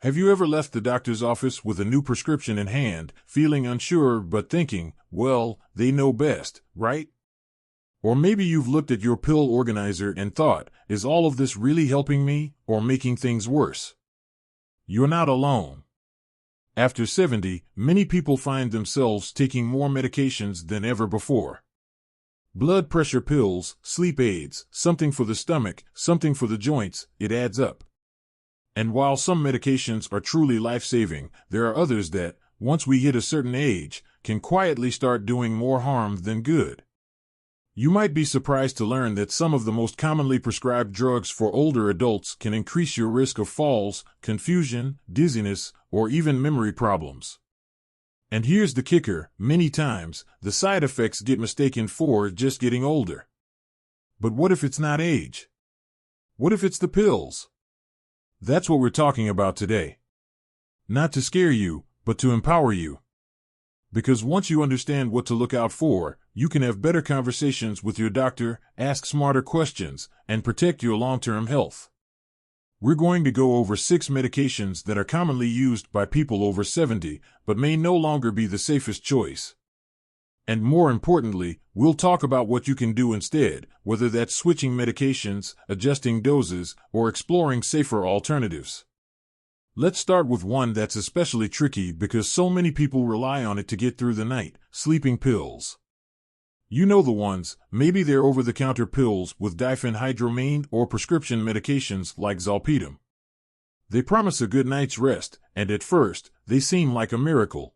Have you ever left the doctor's office with a new prescription in hand, feeling unsure but thinking, well, they know best, right? Or maybe you've looked at your pill organizer and thought, is all of this really helping me or making things worse? You're not alone. After 70, many people find themselves taking more medications than ever before. Blood pressure pills, sleep aids, something for the stomach, something for the joints, it adds up. And while some medications are truly life-saving, there are others that, once we hit a certain age, can quietly start doing more harm than good. You might be surprised to learn that some of the most commonly prescribed drugs for older adults can increase your risk of falls, confusion, dizziness, or even memory problems. And here's the kicker, many times, the side effects get mistaken for just getting older. But what if it's not age? What if it's the pills? That's what we're talking about today. Not to scare you, but to empower you. Because once you understand what to look out for, you can have better conversations with your doctor, ask smarter questions, and protect your long-term health. We're going to go over 6 medications that are commonly used by people over 70, but may no longer be the safest choice. And more importantly, we'll talk about what you can do instead, whether that's switching medications, adjusting doses, or exploring safer alternatives. Let's start with one that's especially tricky because so many people rely on it to get through the night, sleeping pills. You know the ones, maybe they're over-the-counter pills with diphenhydramine or prescription medications like Zolpidem. They promise a good night's rest, and at first, they seem like a miracle.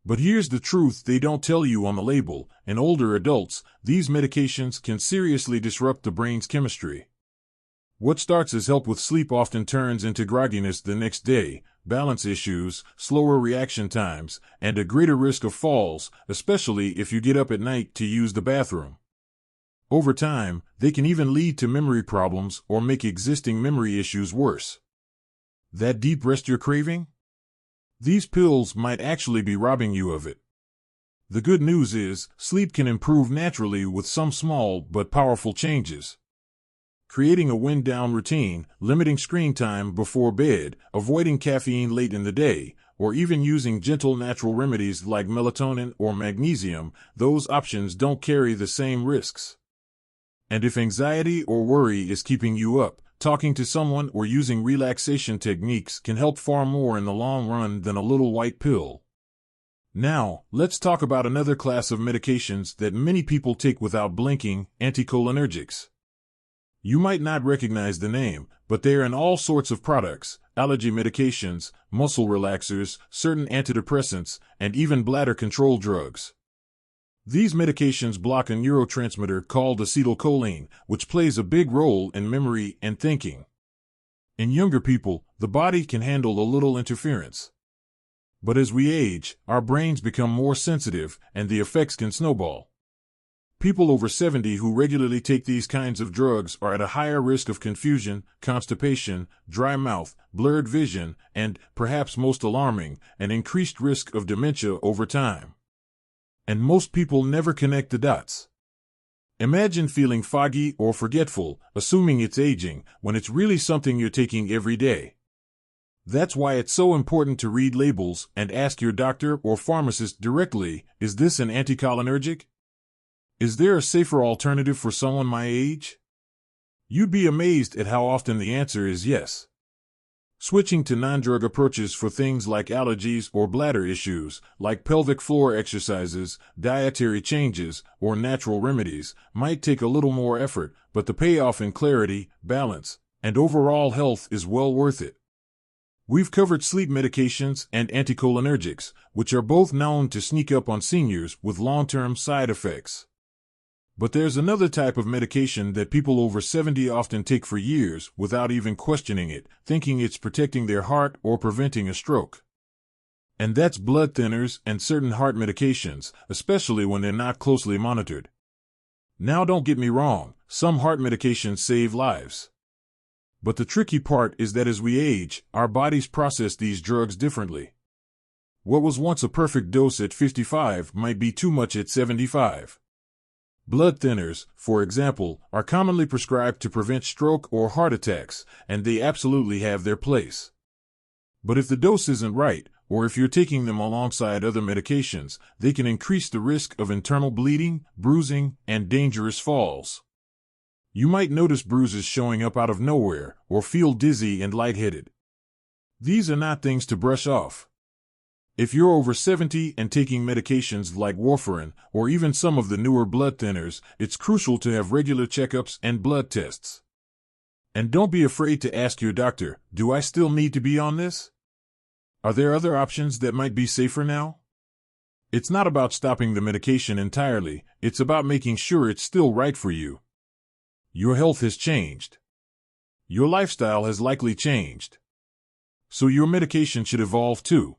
But here's the truth they don't tell you on the label. In older adults, these medications can seriously disrupt the brain's chemistry. What starts as help with sleep often turns into grogginess the next day, balance issues, slower reaction times, and a greater risk of falls, especially if you get up at night to use the bathroom. Over time, they can even lead to memory problems or make existing memory issues worse. That deep rest you're craving? These pills might actually be robbing you of it. The good news is, sleep can improve naturally with some small but powerful changes. Creating a wind-down routine, limiting screen time before bed, avoiding caffeine late in the day, or even using gentle natural remedies like melatonin or magnesium, those options don't carry the same risks. And if anxiety or worry is keeping you up, talking to someone or using relaxation techniques can help far more in the long run than a little white pill. Now, let's talk about another class of medications that many people take without blinking, anticholinergics. You might not recognize the name, but they are in all sorts of products, allergy medications, muscle relaxers, certain antidepressants, and even bladder control drugs. These medications block a neurotransmitter called acetylcholine, which plays a big role in memory and thinking. In younger people, the body can handle a little interference. But as we age, our brains become more sensitive, and the effects can snowball. People over 70 who regularly take these kinds of drugs are at a higher risk of confusion, constipation, dry mouth, blurred vision, and, perhaps most alarming, an increased risk of dementia over time. And most people never connect the dots. Imagine feeling foggy or forgetful, assuming it's aging, when it's really something you're taking every day. That's why it's so important to read labels and ask your doctor or pharmacist directly, is this an anticholinergic? Is there a safer alternative for someone my age? You'd be amazed at how often the answer is yes. Switching to non-drug approaches for things like allergies or bladder issues, like pelvic floor exercises, dietary changes, or natural remedies, might take a little more effort, but the payoff in clarity, balance, and overall health is well worth it. We've covered sleep medications and anticholinergics, which are both known to sneak up on seniors with long-term side effects. But there's another type of medication that people over 70 often take for years without even questioning it, thinking it's protecting their heart or preventing a stroke. And that's blood thinners and certain heart medications, especially when they're not closely monitored. Now don't get me wrong, some heart medications save lives. But the tricky part is that as we age, our bodies process these drugs differently. What was once a perfect dose at 55 might be too much at 75. Blood thinners, for example, are commonly prescribed to prevent stroke or heart attacks, and they absolutely have their place. But if the dose isn't right, or if you're taking them alongside other medications, they can increase the risk of internal bleeding, bruising, and dangerous falls. You might notice bruises showing up out of nowhere, or feel dizzy and lightheaded. These are not things to brush off. If you're over 70 and taking medications like warfarin, or even some of the newer blood thinners, it's crucial to have regular checkups and blood tests. And don't be afraid to ask your doctor, do I still need to be on this? Are there other options that might be safer now? It's not about stopping the medication entirely, it's about making sure it's still right for you. Your health has changed. Your lifestyle has likely changed. So your medication should evolve too.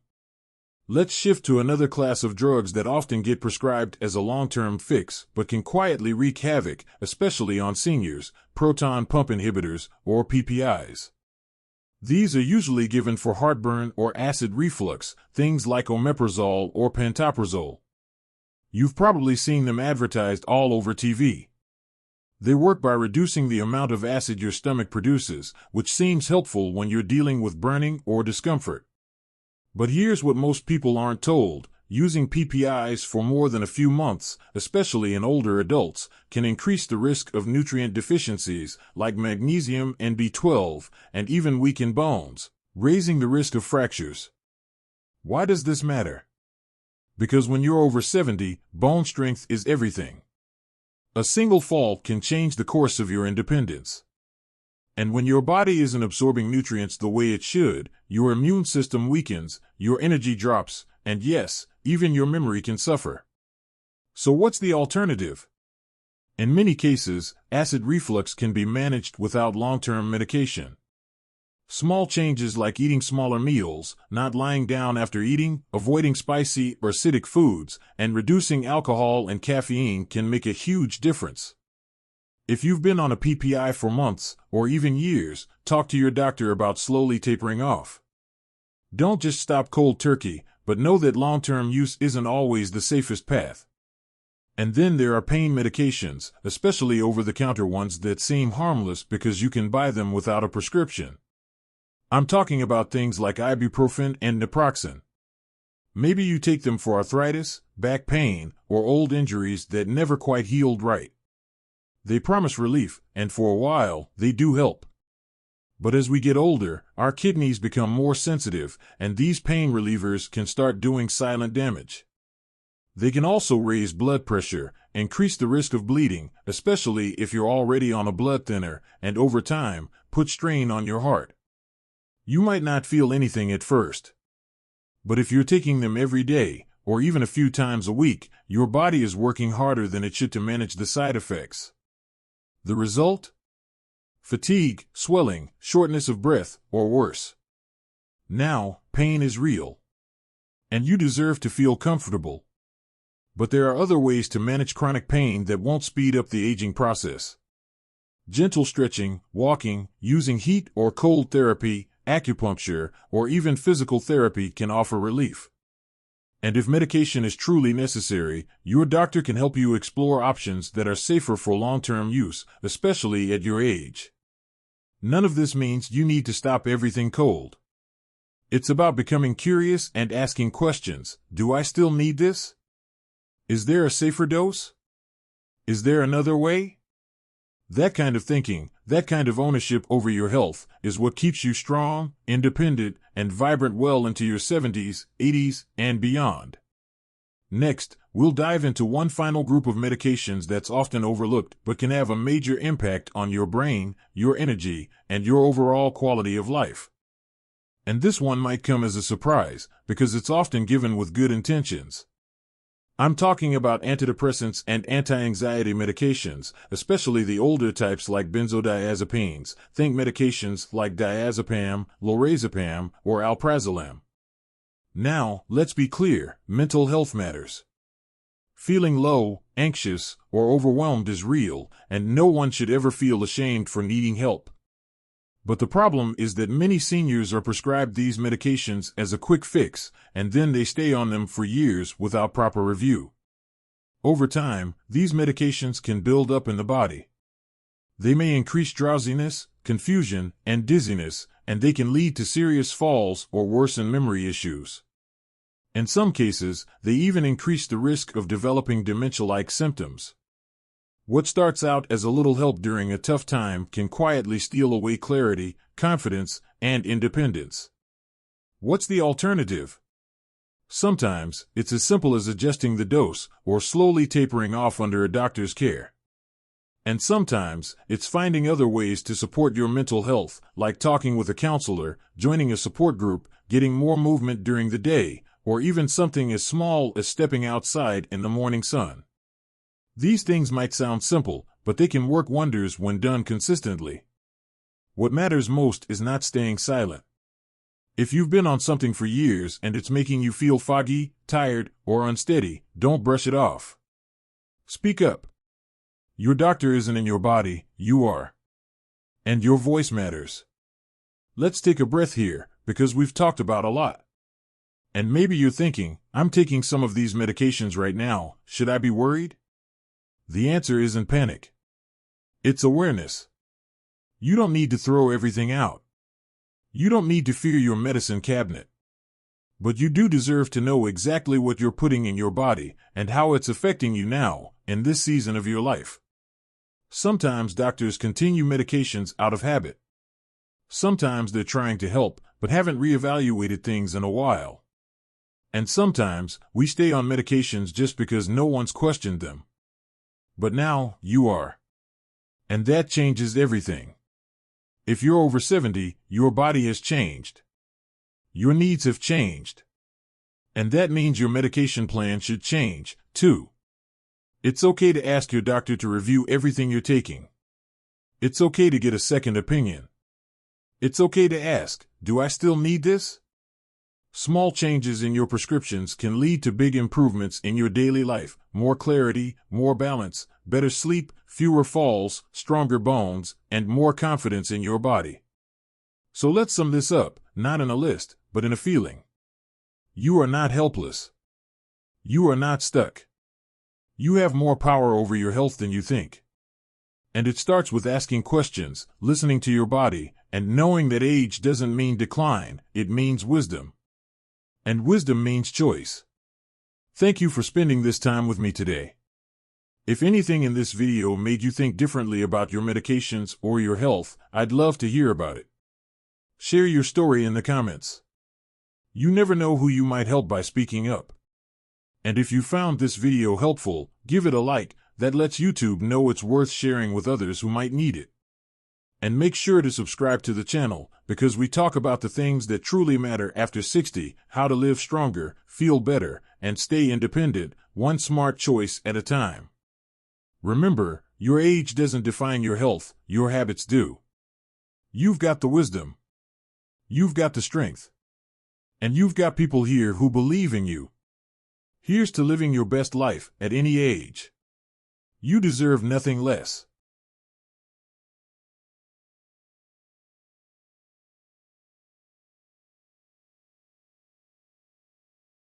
Let's shift to another class of drugs that often get prescribed as a long-term fix, but can quietly wreak havoc, especially on seniors: proton pump inhibitors, or PPIs. These are usually given for heartburn or acid reflux, things like omeprazole or pantoprazole. You've probably seen them advertised all over TV. They work by reducing the amount of acid your stomach produces, which seems helpful when you're dealing with burning or discomfort. But here's what most people aren't told: using PPIs for more than a few months, especially in older adults, can increase the risk of nutrient deficiencies like magnesium and B12, and even weaken bones, raising the risk of fractures. Why does this matter? Because when you're over 70, bone strength is everything. A single fall can change the course of your independence. And when your body isn't absorbing nutrients the way it should, your immune system weakens, your energy drops, and yes, even your memory can suffer. So what's the alternative? In many cases, acid reflux can be managed without long-term medication. Small changes like eating smaller meals, not lying down after eating, avoiding spicy or acidic foods, and reducing alcohol and caffeine can make a huge difference. If you've been on a PPI for months, or even years, talk to your doctor about slowly tapering off. Don't just stop cold turkey, but know that long-term use isn't always the safest path. And then there are pain medications, especially over-the-counter ones that seem harmless because you can buy them without a prescription. I'm talking about things like ibuprofen and naproxen. Maybe you take them for arthritis, back pain, or old injuries that never quite healed right. They promise relief, and for a while, they do help. But as we get older, our kidneys become more sensitive, and these pain relievers can start doing silent damage. They can also raise blood pressure, increase the risk of bleeding, especially if you're already on a blood thinner, and over time, put strain on your heart. You might not feel anything at first. But if you're taking them every day, or even a few times a week, your body is working harder than it should to manage the side effects. The result? Fatigue, swelling, shortness of breath, or worse. Now, pain is real. And you deserve to feel comfortable. But there are other ways to manage chronic pain that won't speed up the aging process. Gentle stretching, walking, using heat or cold therapy, acupuncture, or even physical therapy can offer relief. And if medication is truly necessary, your doctor can help you explore options that are safer for long-term use, especially at your age. None of this means you need to stop everything cold. It's about becoming curious and asking questions. Do I still need this? Is there a safer dose? Is there another way? That kind of thinking, that kind of ownership over your health, is what keeps you strong, independent, and vibrant well into your 70s, 80s, and beyond. Next, we'll dive into one final group of medications that's often overlooked but can have a major impact on your brain, your energy, and your overall quality of life. And this one might come as a surprise, because it's often given with good intentions. I'm talking about antidepressants and anti-anxiety medications, especially the older types like benzodiazepines. Think medications like diazepam, lorazepam, or alprazolam. Now, let's be clear, mental health matters. Feeling low, anxious, or overwhelmed is real, and no one should ever feel ashamed for needing help. But the problem is that many seniors are prescribed these medications as a quick fix, and then they stay on them for years without proper review. Over time, these medications can build up in the body. They may increase drowsiness, confusion, and dizziness, and they can lead to serious falls or worsen memory issues. In some cases, they even increase the risk of developing dementia-like symptoms. What starts out as a little help during a tough time can quietly steal away clarity, confidence, and independence. What's the alternative? Sometimes, it's as simple as adjusting the dose or slowly tapering off under a doctor's care. And sometimes, it's finding other ways to support your mental health, like talking with a counselor, joining a support group, getting more movement during the day, or even something as small as stepping outside in the morning sun. These things might sound simple, but they can work wonders when done consistently. What matters most is not staying silent. If you've been on something for years and it's making you feel foggy, tired, or unsteady, don't brush it off. Speak up. Your doctor isn't in your body, you are. And your voice matters. Let's take a breath here, because we've talked about a lot. And maybe you're thinking, I'm taking some of these medications right now, should I be worried? The answer isn't panic. It's awareness. You don't need to throw everything out. You don't need to fear your medicine cabinet. But you do deserve to know exactly what you're putting in your body and how it's affecting you now, in this season of your life. Sometimes doctors continue medications out of habit. Sometimes they're trying to help, but haven't reevaluated things in a while. And sometimes we stay on medications just because no one's questioned them. But now, you are. And that changes everything. If you're over 70, your body has changed. Your needs have changed. And that means your medication plan should change, too. It's okay to ask your doctor to review everything you're taking. It's okay to get a second opinion. It's okay to ask, do I still need this? Small changes in your prescriptions can lead to big improvements in your daily life, more clarity, more balance, better sleep, fewer falls, stronger bones, and more confidence in your body. So let's sum this up, not in a list, but in a feeling. You are not helpless. You are not stuck. You have more power over your health than you think. And it starts with asking questions, listening to your body, and knowing that age doesn't mean decline, it means wisdom. And wisdom means choice. Thank you for spending this time with me today. If anything in this video made you think differently about your medications or your health, I'd love to hear about it. Share your story in the comments. You never know who you might help by speaking up. And if you found this video helpful, give it a like, that lets YouTube know it's worth sharing with others who might need it. And make sure to subscribe to the channel, because we talk about the things that truly matter after 60, how to live stronger, feel better, and stay independent, one smart choice at a time. Remember, your age doesn't define your health, your habits do. You've got the wisdom. You've got the strength. And you've got people here who believe in you. Here's to living your best life at any age. You deserve nothing less.